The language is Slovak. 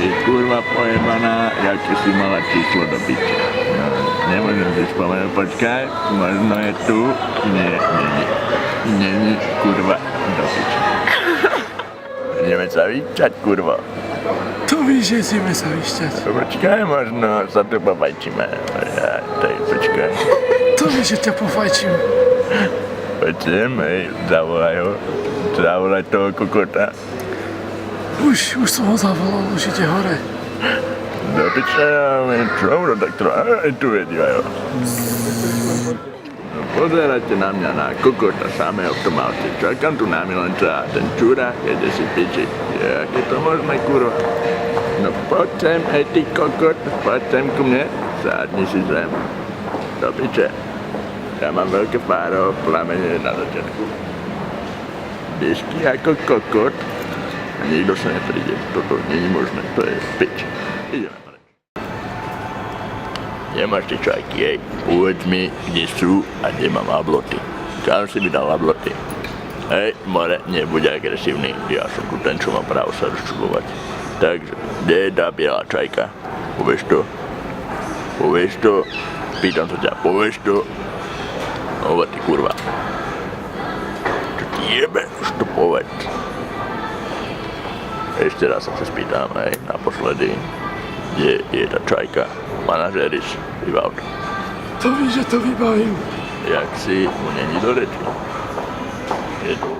Ty kurva pojebaná, jaké si mala číslo do piče. No, nemôžem si spomenúť, počkaj, možno je tu. Nie, kurva, do piče. Ideme sa vyčať, kurva. To víš, že ideme sa vyšťať. Počkaj, možno sa tu popajčíme. Počkaj. To víš, že ťa pofajčím. Poďme, hej, zavolaj ho. Zavolaj toho kokota. Už som ho zavolal, už ide hore. Do piče, čo do doktora? Aj tu je, divajo. No pozerajte na mňa, na kokota samého v tom aute. Čakám tu na milenca a ten čurák jede si piči. Jak je to možné, kurva? No poď sem, hej ty kokot, poď sem ku mne. Sádni si zem. Do piče. Ja mám veľké fáro, plamene na začiatku. Biesky ako kokot. A nikto sa nepríde. Toto nie je možné, to je pič. Ideme preč. Nemáš ty čajky, hej. Povedz mi, kde sú a kde mám abloty. Kam si mi dal abloty? Hej, more, nebuď agresívny. Ja som tu ten, čo má právo sa rozčulovať. Takže, kde je tá biela čajka? Povieš to? Povieš to? Pýtam sa ťa, povieš to? Hovor ty kurva. Čo ti jebe? Už to povedz. Ešte raz sa spýtam, hej, naposledy, kde je tá čajka? Manažéris, vybav to. To víš, že to vybavím. Jak si mu není do reči. Je to